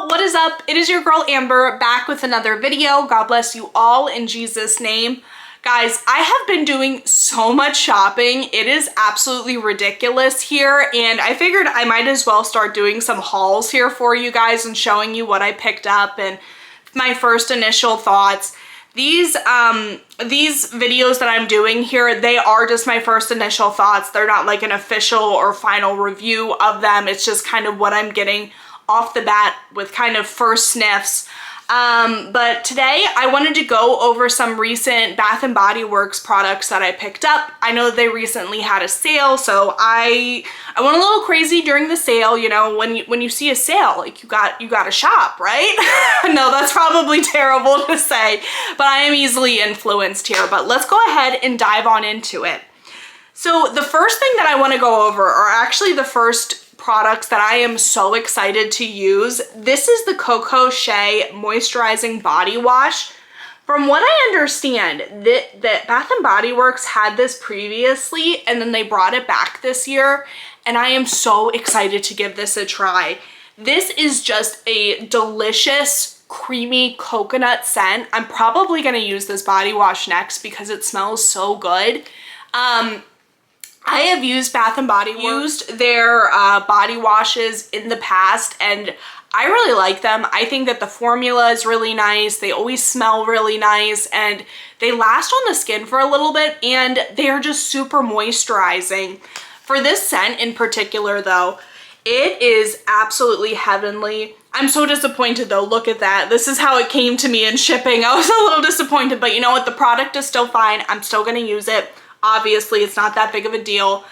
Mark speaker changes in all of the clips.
Speaker 1: What is up? It is your girl Amber back with another video. God bless you all in Jesus' name. Guys, I have been doing so much shopping. It is absolutely ridiculous here, and I figured I might as well start doing some hauls here for you guys and showing you what I picked up and my first initial thoughts. These videos that I'm doing here, they are just my first initial thoughts. They're not like an official or final review of them. It's just kind of what I'm getting off the bat with kind of first sniffs. But today I wanted to go over some recent Bath & Body Works products that I picked up. I know they recently had a sale, so I went a little crazy during the sale. You know, when you see a sale, like you got to shop, right? No, that's probably terrible to say, but I am easily influenced here. But let's go ahead and dive on into it. So the first thing that I want to go over, or actually the first products that I am so excited to use. This is the Coco Shay Moisturizing Body Wash. From what I understand, that Bath & Body Works had this previously and then they brought it back this year, and I am so excited to give this a try. This is just a delicious, creamy coconut scent. I'm probably going to use this body wash next because it smells so good. I have used Bath & Body Works, used their body washes in the past, and I really like them. I think that the formula is really nice. They always smell really nice, and they last on the skin for a little bit, and they are just super moisturizing. For this scent in particular though, it is absolutely heavenly. I'm so disappointed though, look at that. This is how it came to me in shipping. I was a little disappointed, but you know what? The product is still fine. I'm still gonna use it. Obviously, it's not that big of a deal,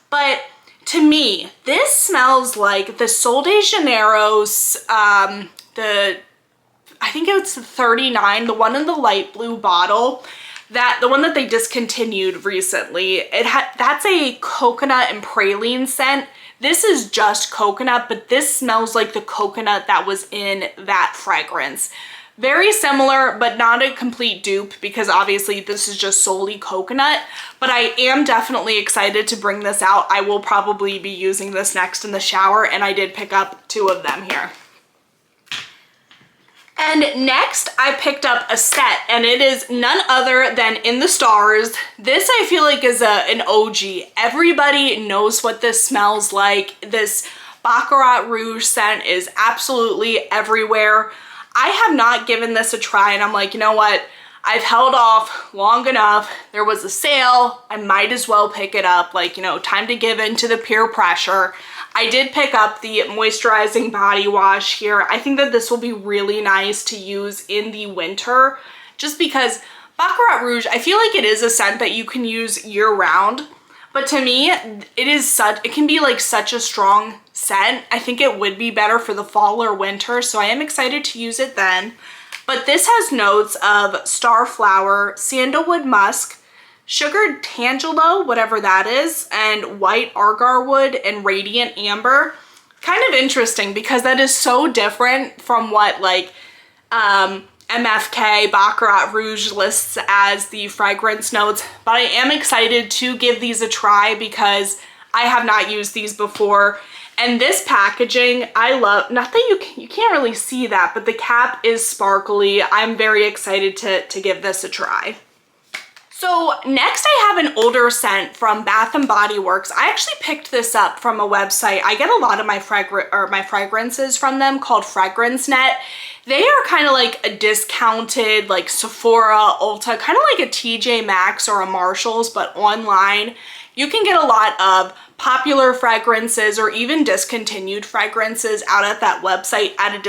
Speaker 1: but to me, this smells like the Sol de Janeiro's, I think it's the 39, the one in the light blue bottle, the one that they discontinued recently. That's a coconut and praline scent. This is just coconut, but this smells like the coconut that was in that fragrance. Very similar, but not a complete dupe because obviously this is just solely coconut, but I am definitely excited to bring this out. I will probably be using this next in the shower, and I did pick up 2 of them here. And next I picked up a set, and it is none other than In the Stars. This I feel like is an OG. Everybody knows what this smells like. This Baccarat Rouge scent is absolutely everywhere. I have not given this a try, and I'm like, you know what? I've held off long enough. There was a sale. I might as well pick it up. Like, you know, time to give in to the peer pressure. I did pick up the moisturizing body wash here. I think that this will be really nice to use in the winter just because Baccarat Rouge, I feel like it is a scent that you can use year round. But to me, it can be like such a strong scent. I think it would be better for the fall or winter, so I am excited to use it then. But this has notes of starflower, sandalwood musk, sugared tangelo, whatever that is, and white agar wood and radiant amber. Kind of interesting because that is so different from what like MFK Baccarat Rouge lists as the fragrance notes, but I am excited to give these a try because I have not used these before. And this packaging, I love. Not that you can't really see that, but the cap is sparkly. I'm very excited to give this a try. So next I have an older scent from Bath & Body Works. I actually picked this up from a website. I get a lot of my fragrances from them called Fragrance Net. They are kind of like a discounted like Sephora, Ulta, kind of like a TJ Maxx or a Marshalls, but online. You can get a lot of popular fragrances or even discontinued fragrances out at that website at a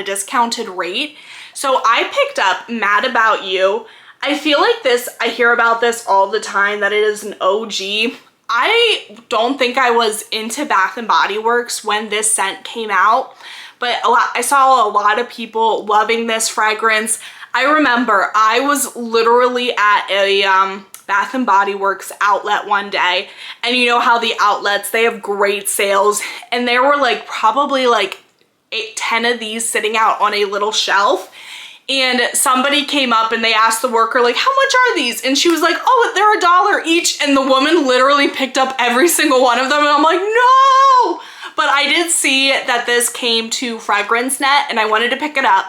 Speaker 1: discounted rate. So I picked up Mad About You. I feel like this, I hear about this all the time, that it is an OG. I don't think I was into Bath & Body Works when this scent came out, but I saw a lot of people loving this fragrance. I remember I was literally at a Bath & Body Works outlet one day, and you know how the outlets, they have great sales, and there were like probably like 10 of these sitting out on a little shelf. And somebody came up and they asked the worker, like, how much are these? And she was like, oh, they're $1 each. And the woman literally picked up every single one of them. And I'm like, no! but I did see that this came to Fragrance Net and I wanted to pick it up.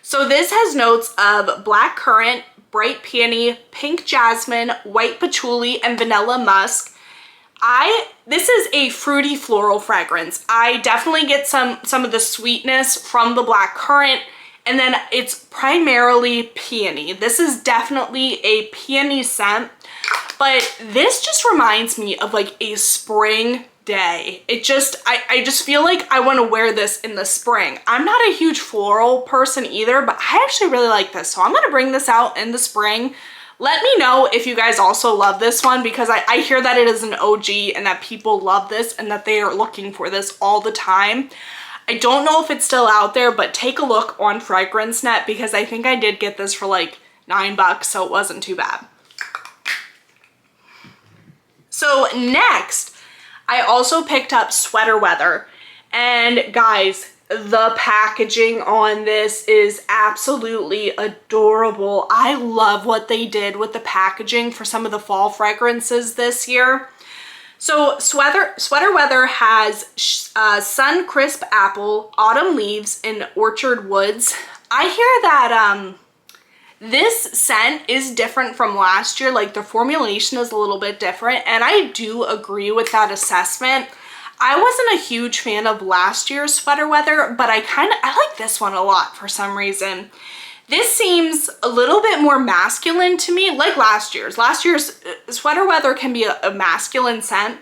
Speaker 1: So this has notes of black currant, bright peony, pink jasmine, white patchouli, and vanilla musk. This is a fruity floral fragrance. I definitely get some of the sweetness from the black currant, and then it's primarily peony. This is definitely a peony scent, but this just reminds me of like a spring day. I just feel like I want to wear this in the spring. I'm not a huge floral person either, but I actually really like this. So I'm going to bring this out in the spring. Let me know if you guys also love this one, because I hear that it is an OG and that people love this and that they are looking for this all the time. I don't know if it's still out there, but take a look on Fragrance Net because I think I did get this for like $9, so it wasn't too bad. So next, I also picked up Sweater Weather, and guys, the packaging on this is absolutely adorable. I love what they did with the packaging for some of the fall fragrances this year. So Sweater Weather has Sun Crisp Apple, Autumn Leaves, and Orchard Woods. I hear that this scent is different from last year. Like the formulation is a little bit different, and I do agree with that assessment. I wasn't a huge fan of last year's Sweater Weather, but I like this one a lot for some reason. This seems a little bit more masculine to me, like last year's. Last year's Sweater Weather can be a masculine scent,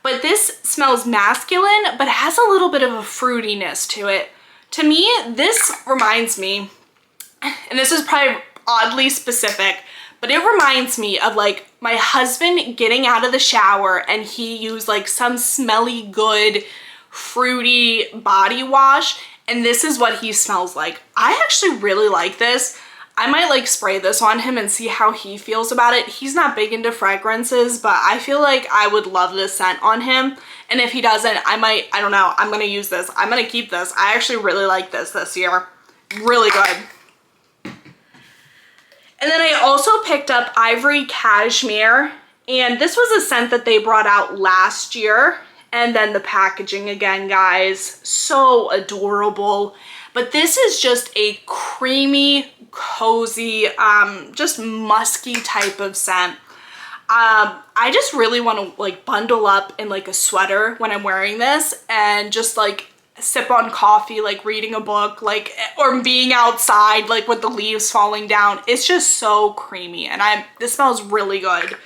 Speaker 1: but this smells masculine, but has a little bit of a fruitiness to it. To me, this reminds me, and this is probably oddly specific, but it reminds me of like my husband getting out of the shower and he used like some smelly good fruity body wash, and this is what he smells like. I actually really like this. I might like spray this on him and see how he feels about it. He's not big into fragrances, but I feel like I would love this scent on him. And if he doesn't, I don't know, I'm gonna use this. I'm gonna keep this. I actually really like this year. Really good. And then I also picked up Ivory Cashmere, and this was a scent that they brought out last year. And then the packaging again, guys, so adorable. But this is just a creamy, cozy, just musky type of scent. I just really want to like bundle up in like a sweater when I'm wearing this and just like sip on coffee, like reading a book, like, or being outside, like with the leaves falling down. It's just so creamy, and this smells really good.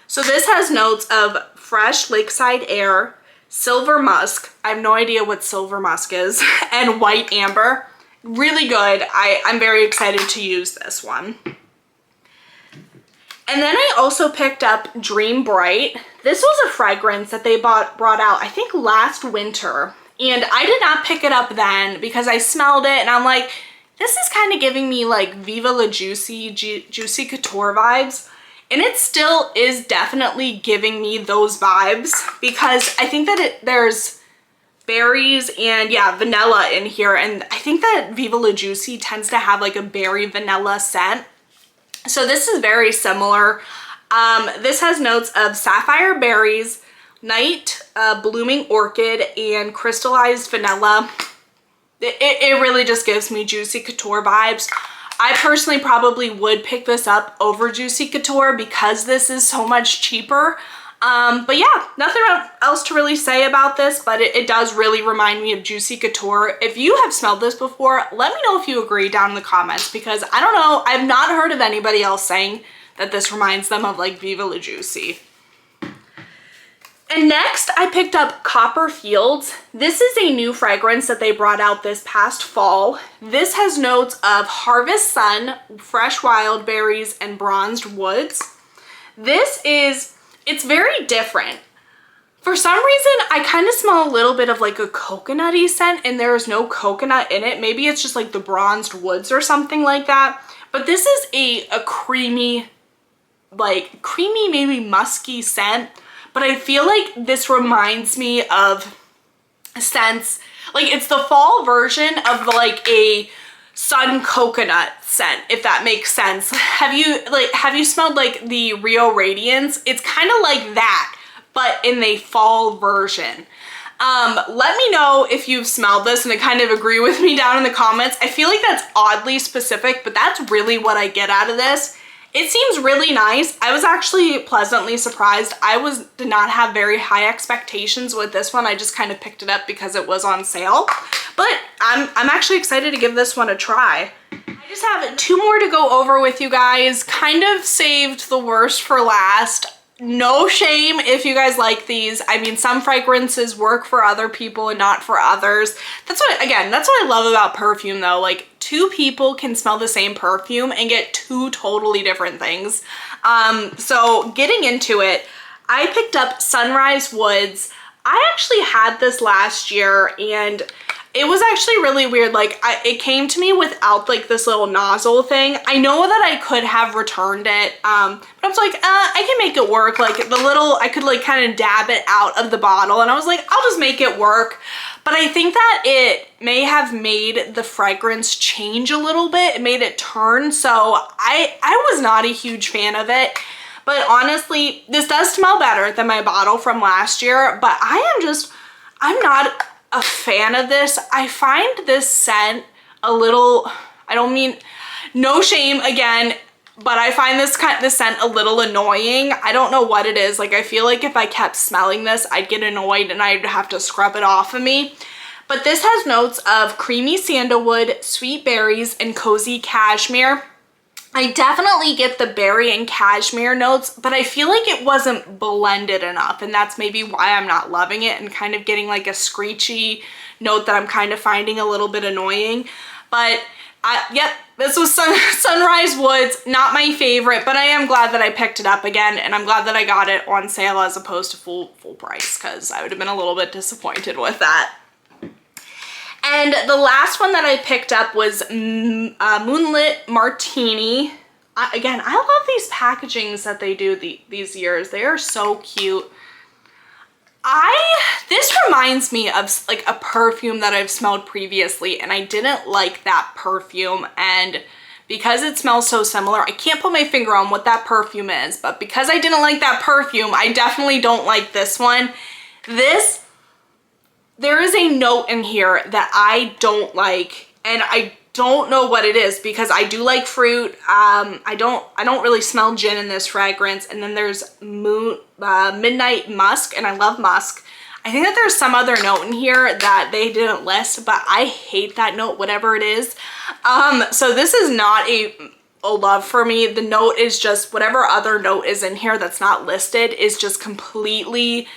Speaker 1: So this has notes of fresh lakeside air, silver musk, I have no idea what silver musk is, and white amber. Really good. I'm very excited to use this one. And then I also picked up Dream Bright. This was a fragrance that they brought out, I think last winter. And I did not pick it up then because I smelled it and I'm like, this is kind of giving me like Viva La Juicy Couture vibes. And it still is definitely giving me those vibes because I think that there's berries and yeah, vanilla in here. And I think that Viva La Juicy tends to have like a berry vanilla scent. So this is very similar. This has notes of sapphire berries, night blooming orchid, and crystallized vanilla. It really just gives me Juicy Couture vibes. I personally probably would pick this up over Juicy Couture because this is so much cheaper. But yeah, nothing else to really say about this, but it does really remind me of Juicy Couture. If you have smelled this before, let me know if you agree down in the comments, because I don't know, I've not heard of anybody else saying that this reminds them of like Viva La Juicy. And next I picked up Copper Fields. This is a new fragrance that they brought out this past fall. This has notes of harvest sun, fresh wild berries, and bronzed woods. It's very different. For some reason, I kind of smell a little bit of like a coconutty scent, and there is no coconut in it. Maybe it's just like the bronzed woods or something like that. But this is a creamy, maybe musky scent. But I feel like this reminds me of scents, like it's the fall version of like a sun coconut scent, if that makes sense. Have you smelled like the Rio Radiance? It's kind of like that, but in the fall version. Let me know if you've smelled this and to kind of agree with me down in the comments. I feel like that's oddly specific, but that's really what I get out of this. It seems really nice. I was actually pleasantly surprised. Did not have very high expectations with this one. I just kind of picked it up because it was on sale. But I'm actually excited to give this one a try. I just have 2 more to go over with you guys. Kind of saved the worst for last. No shame if you guys like these. I mean, some fragrances work for other people and not for others. That's what I love about perfume though. Like 2 people can smell the same perfume and get 2 totally different things. So getting into it, I picked up Sunrise Woods. I actually had this last year and it was actually really weird. Like it came to me without like this little nozzle thing. I know that I could have returned it, but I was like, I can make it work. Like I could like kind of dab it out of the bottle and I was like, I'll just make it work. But I think that it may have made the fragrance change a little bit. It made it turn. So I was not a huge fan of it. But honestly, this does smell better than my bottle from last year. But I'm not a fan of this. I find this scent a little, I don't mean, no shame again, but I find this scent a little annoying. I don't know what it is. Like I feel like if I kept smelling this, I'd get annoyed and I'd have to scrub it off of me. But this has notes of creamy sandalwood, sweet berries, and cozy cashmere. I definitely get the berry and cashmere notes, but I feel like it wasn't blended enough, and that's maybe why I'm not loving it and kind of getting like a screechy note that I'm kind of finding a little bit annoying. But yep, this was Sunrise Woods, not my favorite, but I am glad that I picked it up again, and I'm glad that I got it on sale as opposed to full price, because I would have been a little bit disappointed with that. And the last one that I picked up was Moonlight Martini. Again, I love these packagings that they do these years. They are so cute. This reminds me of like a perfume that I've smelled previously and I didn't like that perfume, and because it smells so similar, I can't put my finger on what that perfume is, but because I didn't like that perfume, I definitely don't like this one. There is a note in here that I don't like, and I don't know what it is because I do like fruit. I don't really smell gin in this fragrance. And then there's Midnight Musk, and I love musk. I think that there's some other note in here that they didn't list, but I hate that note, whatever it is. So this is not a love for me. The note is just whatever other note is in here that's not listed is just completely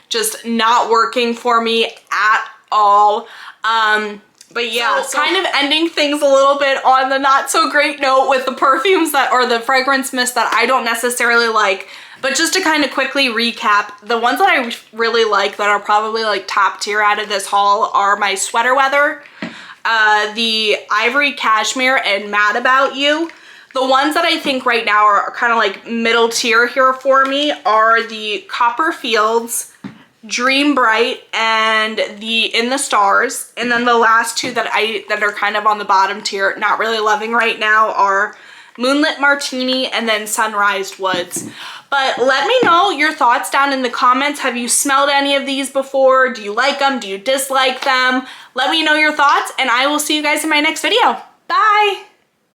Speaker 1: just not working for me at all. But yeah, so kind of ending things a little bit on the not so great note with the perfumes or the fragrance mist that I don't necessarily like. But just to kind of quickly recap, the ones that I really like that are probably like top tier out of this haul are my Sweater Weather, the Ivory Cashmere, and Mad About You. The ones that I think right now are kind of like middle tier here for me are the Copperfields, Dream Bright, and the In the Stars. And then the last 2 that are kind of on the bottom tier, not really loving right now, are Moonlight Martini and then Sunrise Woods. But let me know your thoughts down in the comments. Have you smelled any of these before? Do you like them? Do you dislike them? Let me know your thoughts, and I will see you guys in my next video. Bye!